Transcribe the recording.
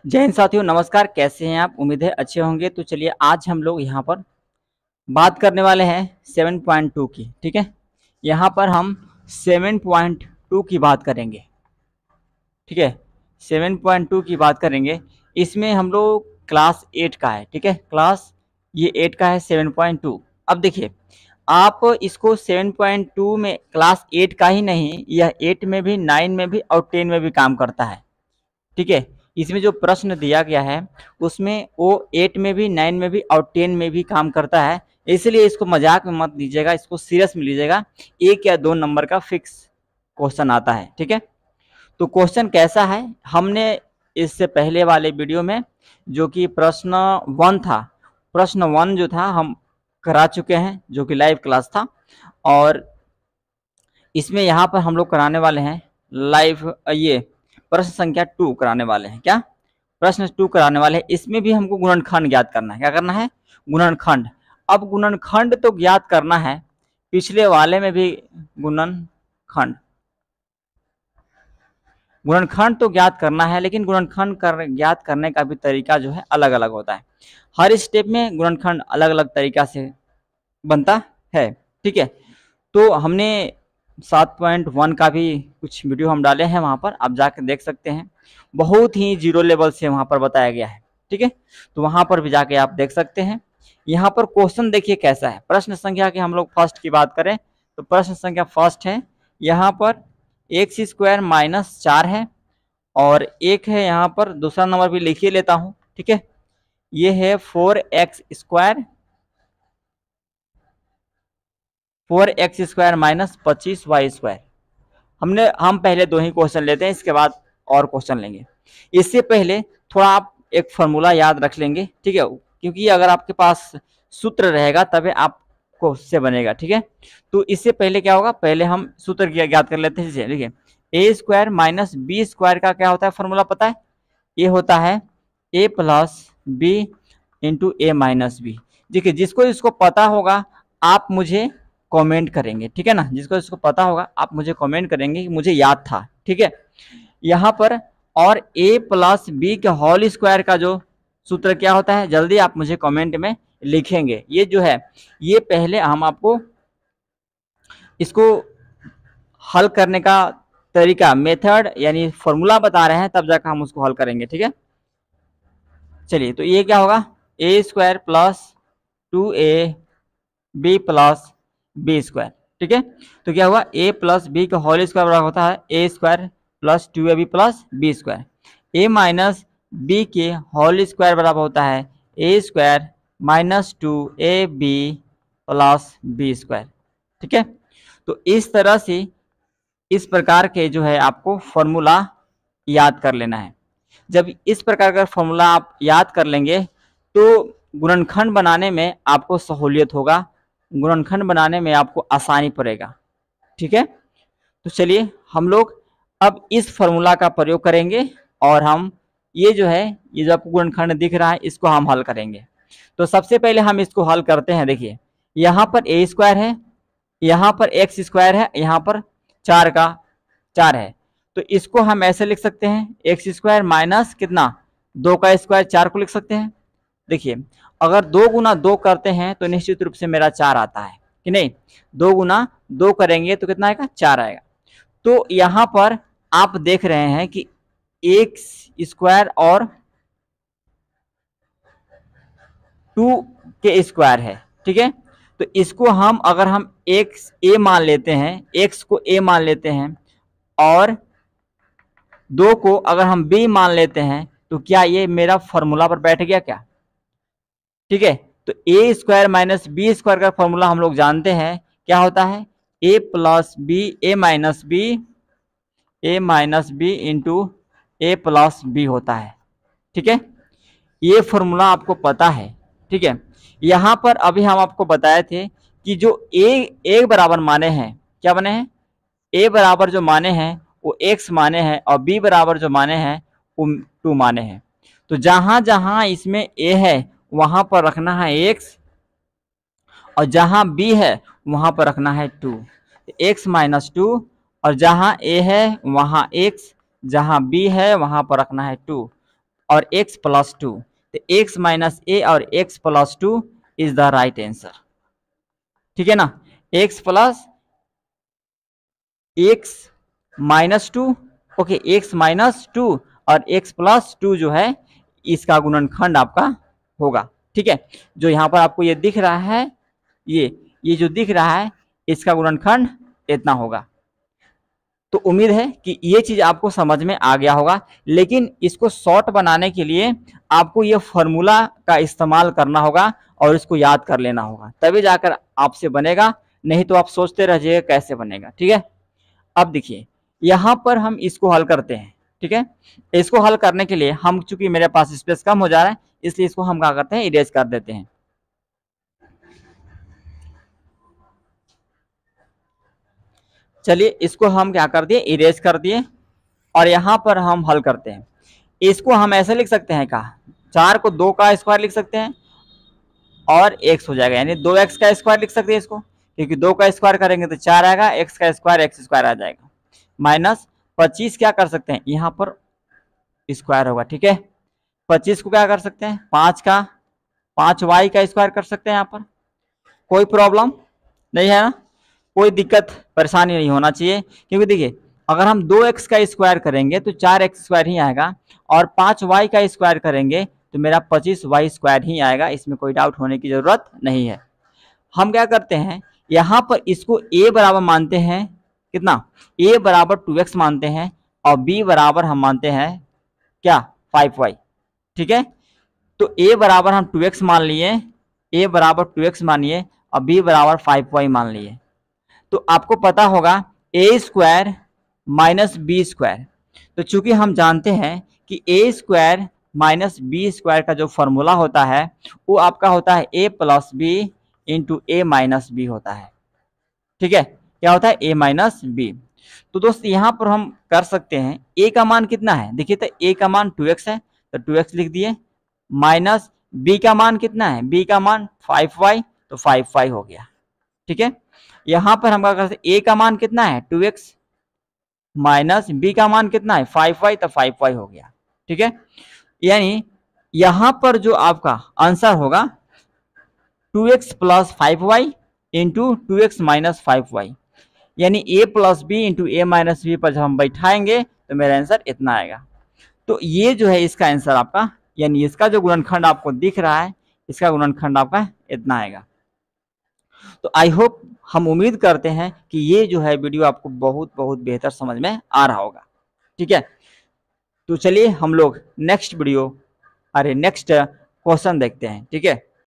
जय हिंद साथियों, नमस्कार। कैसे हैं आप? उम्मीद है अच्छे होंगे। तो चलिए आज हम लोग यहाँ पर बात करने वाले हैं 7.2 की। ठीक है, यहाँ पर हम 7.2 की बात करेंगे। ठीक है, 7.2 की बात करेंगे। इसमें हम लोग क्लास 8 का है। ठीक है, क्लास ये 8 का है 7.2। अब देखिए, आप इसको 7.2 में क्लास 8 का ही नहीं, यह 8 में भी, 9 में भी और 10 में भी काम करता है। ठीक है, इसमें जो प्रश्न दिया गया है उसमें वो 8 में भी, 9 में भी और 10 में भी काम करता है। इसलिए इसको मजाक में मत लीजिएगा, इसको सीरियस में लीजिएगा। 1 या 2 नंबर का फिक्स क्वेश्चन आता है। ठीक है, तो क्वेश्चन कैसा है, हमने इससे पहले वाले वीडियो में जो कि प्रश्न 1 था, प्रश्न 1 जो था हम करा चुके हैं, जो कि लाइव क्लास था। और इसमें यहाँ पर हम लोग कराने वाले हैं लाइव ये प्रश्न संख्या 2 कराने वाले हैं। क्या प्रश्न 2 कराने वाले हैं? इसमें भी हमको गुणनखंड ज्ञात करना है। क्या करना है? गुणनखंड। अब गुणनखंड तो ज्ञात करना है, पिछले वाले में भी गुणनखंड गुणनखंड तो ज्ञात करना है, लेकिन गुणनखंड ज्ञात करने का भी तरीका जो है अलग अलग होता है। हर स्टेप में गुणनखंड अलग अलग तरीका से बनता है। ठीक है, तो हमने 7.1 का भी कुछ वीडियो हम डाले हैं, वहाँ पर आप जाकर देख सकते हैं। बहुत ही जीरो लेवल से वहाँ पर बताया गया है। ठीक है, तो वहाँ पर भी जाके आप देख सकते हैं। यहाँ पर क्वेश्चन देखिए कैसा है। प्रश्न संख्या की हम लोग फर्स्ट की बात करें तो प्रश्न संख्या फर्स्ट है, यहाँ पर एक्स स्क्वायर माइनस 4 है और एक है यहाँ पर दूसरा नंबर भी लिख ही लेता हूँ। ठीक है, ये है 4x square minus 25y square. हम पहले दो ही क्वेश्चन लेते हैं, इसके बाद और क्वेश्चन लेंगे। इससे पहले थोड़ा आप एक फॉर्मूला याद रख लेंगे। ठीक है, क्योंकि अगर आपके पास सूत्र रहेगा तभी आपको से बनेगा। ठीक है, तो इससे पहले क्या होगा, पहले हम सूत्र याद कर लेते हैं। देखिए, ए स्क्वायर माइनस बी स्क्वायर का क्या होता है फॉर्मूला पता है? ये होता है ए plus B into A minus B. देखिए, जिसको इसको पता होगा आप मुझे कमेंट करेंगे। ठीक है ना, जिसको इसको पता होगा आप मुझे कमेंट करेंगे कि मुझे याद था। ठीक है, यहाँ पर और a प्लस बी के होल स्क्वायर का जो सूत्र क्या होता है, जल्दी आप मुझे कमेंट में लिखेंगे। ये जो है, ये पहले हम आपको इसको हल करने का तरीका, मेथड यानी फॉर्मूला बता रहे हैं, तब जाकर हम उसको हल करेंगे। ठीक है, चलिए, तो ये क्या होगा, A square plus 2a B plus B square. ठीक है, तो क्या हुआ, a प्लस बी का होल स्क्वायर बराबर होता है A square plus 2ab plus B square. A minus B के होल स्क्वायर बराबर होता है A square minus 2ab plus B square. ठीक है, तो इस तरह से इस प्रकार के जो है आपको फॉर्मूला याद कर लेना है। जब इस प्रकार का फॉर्मूला आप याद कर लेंगे तो गुणनखंड बनाने में आपको सहूलियत होगा, गुणनखंड बनाने में आपको आसानी पड़ेगा। ठीक है, तो चलिए हम लोग अब इस फॉर्मूला का प्रयोग करेंगे और हम ये जो है, ये जो आपको गुणनखंड दिख रहा है, इसको हम हल करेंगे। तो सबसे पहले हम इसको हल करते हैं। देखिए, यहाँ पर ए स्क्वायर है, यहाँ पर एक्स स्क्वायर है, यहाँ पर 4 का 4 है। तो इसको हम ऐसे लिख सकते हैं, एक्स स्क्वायर माइनस कितना, 2 का स्क्वायर 4 को लिख सकते हैं। देखिए, अगर 2 गुना 2 करते हैं तो निश्चित रूप से मेरा 4 आता है कि नहीं। 2 गुना 2 करेंगे तो कितना आएगा, 4 आएगा। तो यहाँ पर आप देख रहे हैं कि एक्स स्क्वायर और 2 के स्क्वायर है। ठीक है, तो इसको हम अगर हम एक्स ए मान लेते हैं, एक्स को ए मान लेते हैं और 2 को अगर हम बी मान लेते हैं, तो क्या ये मेरा फॉर्मूला पर बैठ गया क्या? ठीक है, तो ए स्क्वायर माइनस बी स्क्वायर का फॉर्मूला हम लोग जानते हैं, क्या होता है, ए प्लस बी ए माइनस बी इंटू ए प्लस बी होता है। ठीक है, ये फॉर्मूला आपको पता है। ठीक है, यहाँ पर अभी हम आपको बताए थे कि जो ए बराबर माने हैं, क्या बने हैं, ए बराबर जो माने हैं वो x माने हैं और b बराबर जो माने हैं वो 2 माने हैं। तो जहां जहां इसमें a है वहां पर रखना है x और जहां b है वहां पर रखना है 2, x माइनस 2, और जहां a है वहां x, जहां b है वहां पर रखना है 2। और x प्लस 2, तो x माइनस ए और x plus 2 is the right answer. ठीक है ना, x plus x minus 2, okay, x minus 2 और x प्लस 2 जो है इसका गुणनखंड आपका होगा। ठीक है, जो यहाँ पर आपको ये दिख रहा है, ये जो दिख रहा है इसका गुणनखंड इतना होगा। तो उम्मीद है कि ये चीज आपको समझ में आ गया होगा, लेकिन इसको शॉर्ट बनाने के लिए आपको ये फॉर्मूला का इस्तेमाल करना होगा और इसको याद कर लेना होगा, तभी जाकर आपसे बनेगा, नहीं तो आप सोचते रह जाइए कैसे बनेगा। ठीक है, अब देखिए यहाँ पर हम इसको हल करते हैं। ठीक है, इसको हल करने के लिए हम, चूंकि मेरे पास स्पेस कम हो जा रहा है, इसलिए इसको हम क्या करते हैं, इरेज कर देते हैं। चलिए इसको हम क्या कर दिए, इरेज कर दिए, और यहाँ पर हम हल करते हैं। इसको हम ऐसे लिख सकते हैं, का 4 को 2 का स्क्वायर लिख सकते हैं और x हो जाएगा, यानी 2x का स्क्वायर लिख सकते हैं इसको, क्योंकि 2 का स्क्वायर करेंगे तो 4 आएगा, x का स्क्वायर x स्क्वायर आ जाएगा, माइनस 25 क्या कर सकते हैं, यहाँ पर स्क्वायर होगा। ठीक है, 25 को क्या कर सकते हैं, 5 y का स्क्वायर कर सकते हैं। यहाँ पर कोई प्रॉब्लम नहीं है ना, कोई दिक्कत परेशानी नहीं होना चाहिए, क्योंकि देखिए अगर हम 2x का स्क्वायर करेंगे तो 4x स्क्वायर ही आएगा, और 5y का स्क्वायर करेंगे तो मेरा 25y स्क्वायर ही आएगा, इसमें कोई डाउट होने की जरूरत नहीं है। हम क्या करते हैं, यहाँ पर इसको a बराबर मानते हैं, कितना, a बराबर 2x मानते हैं, और b बराबर हम मानते हैं क्या, 5y। ठीक है, तो a बराबर हम 2x मान लिए, a बराबर 2x मानिए, और b बराबर 5y मान लिए। तो आपको पता होगा A square minus B square, तो चूंकि हम जानते हैं कि ए स्क्वायर माइनस बी स्क्वायर का जो फॉर्मूला होता है वो आपका होता है ए plus B into A minus B होता है। ठीक है, क्या होता है, ए माइनस बी। तो दोस्त यहाँ पर हम कर सकते हैं, ए का मान कितना है, देखिए तो ए का मान 2x है, तो 2x लिख दिए, माइनस बी का मान कितना है, बी का मान 5y, तो 5y हो गया। ठीक है, यहां पर हम क्या करते हैं, a का मान कितना है 2x, माइनस b का मान कितना है 5y, तो 5y हो गया। ठीक है, यानी यहां पर जो आपका आंसर होगा 2x plus 5y into 2x minus 5y, यानी a plus B into A minus B पर जब हम बैठाएंगे तो मेरा आंसर इतना आएगा। तो ये जो है इसका आंसर आपका, यानी इसका जो गुणनखंड आपको दिख रहा है, इसका गुणनखंड आपका इतना आएगा। तो आई होप, हम उम्मीद करते हैं कि ये जो है वीडियो आपको बहुत बहुत बेहतर समझ में आ रहा होगा। ठीक है, तो चलिए हम लोग नेक्स्ट क्वेश्चन देखते हैं। ठीक है।